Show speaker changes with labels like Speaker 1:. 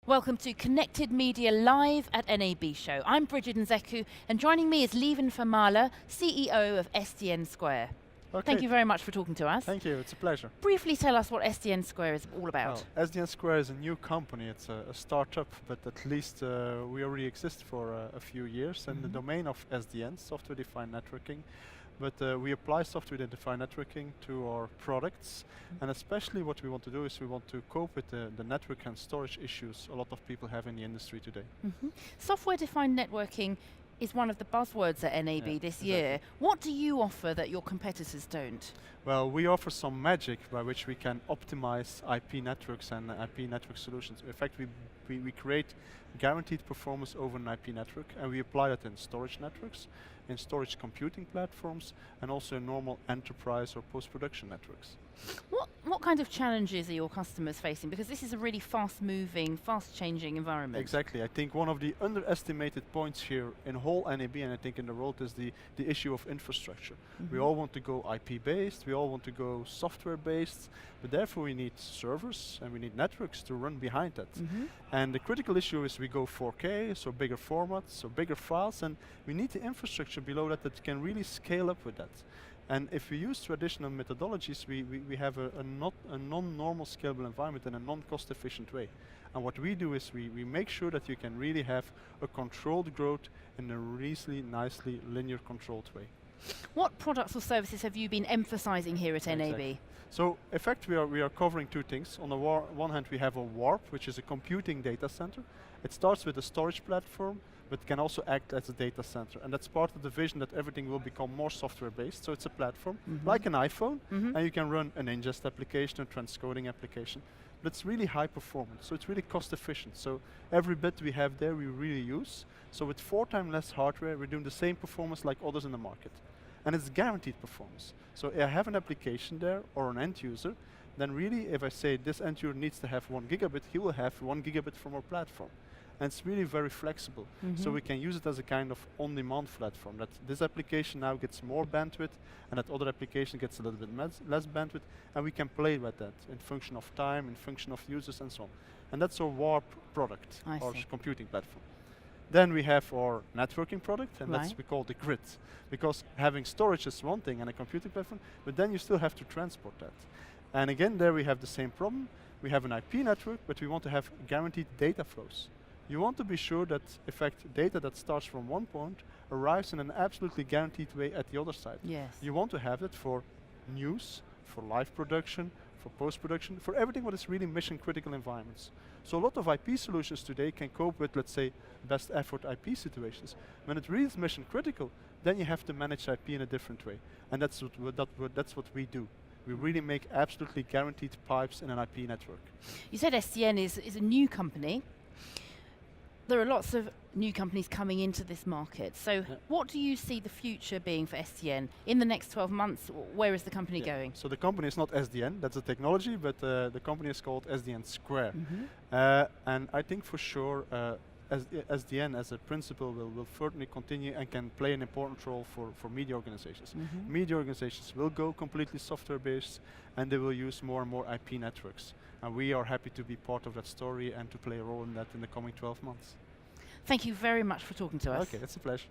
Speaker 1: Welcome to Connected Media Live at NAB Show. I'm Bridget Nzeku, and joining me is Lieven Vermaele, CEO of SDN Square.
Speaker 2: Okay.
Speaker 1: Thank you very much for talking to us.
Speaker 2: Thank you, it's a pleasure.
Speaker 1: Briefly tell us what SDN Square is all about.
Speaker 2: Well, SDN Square is a new company, it's a startup, but at least we already exist for a few years, and the domain of SDN, Software Defined Networking, but we apply software defined networking to our products, and especially what we want to do is we want to cope with the network and storage issues a lot of people have in the industry today.
Speaker 1: Software defined networking is one of the buzzwords at NAB this year. What do you offer that your competitors don't?
Speaker 2: Well, we offer some magic by which we can optimize IP networks and IP network solutions. In fact, we create guaranteed performance over an IP network, and we apply that in storage networks, in storage computing platforms, and also in normal enterprise or post-production networks.
Speaker 1: What kind of challenges are your customers facing? Because this is a really fast-moving, fast-changing environment.
Speaker 2: Exactly. I think one of the underestimated points here in whole NAB, and I think in the world, is the issue of infrastructure. We all want to go IP-based, we all want to go software-based, but therefore we need servers and we need networks to run behind that. And the critical issue is we go 4K, so bigger formats, so bigger files, and we need the infrastructure below that that can really scale up with that. And if we use traditional methodologies, we have a non-normal scalable environment in a non-cost efficient way. And what we do is we make sure that you can really have a controlled growth in a really nicely linear controlled way.
Speaker 1: What products or services have you been emphasizing here at NAB?
Speaker 2: Exactly. So, in fact, we are covering two things. On the one hand, we have a WARP, which is a computing data center. It starts with a storage platform, but can also act as a data center. And that's part of the vision that everything will become more software-based. So it's a platform, like an iPhone, and you can run an ingest application, a transcoding application. But it's really high performance, so it's really cost efficient. So every bit we have there, we really use. So with 4 times less hardware, we're doing the same performance like others in the market. And it's guaranteed performance. So if I have an application there, or an end user, then really, if I say this end user needs to have 1 gigabit, he will have 1 gigabit from our platform. And it's really very flexible. So we can use it as a kind of on-demand platform, that this application now gets more bandwidth, and that other application gets a little bit less bandwidth, and we can play with that in function of time, in function of users, and so on. And that's our WARP product, our computing platform. Then we have our networking product, and that's we call the grid. Because having storage is one thing and a computing platform, but then you still have to transport that. And again, there we have the same problem. We have an IP network, but we want to have guaranteed data flows. You want to be sure that, in fact, data that starts from one point arrives in an absolutely guaranteed way at the other side. You want to have it for news, for live production, for post-production, for everything what is really mission-critical environments. So a lot of IP solutions today can cope with, let's say, best effort IP situations. When it really is mission-critical, then you have to manage IP in a different way. And that's what we do. We really make absolutely guaranteed pipes in an IP network.
Speaker 1: You said SDN is a new company. There are lots of new companies coming into this market. So what do you see the future being for SDN in the next 12 months? Where is the company going?
Speaker 2: So the company is not SDN, that's a technology, but the company is called SDN Square. And I think for sure SDN as a principle will certainly continue and can play an important role for media organizations. Media organizations will go completely software based, and they will use more and more IP networks. And we are happy to be part of that story and to play a role in that in the coming 12 months.
Speaker 1: Thank you very much for talking to us.
Speaker 2: Okay, it's a pleasure.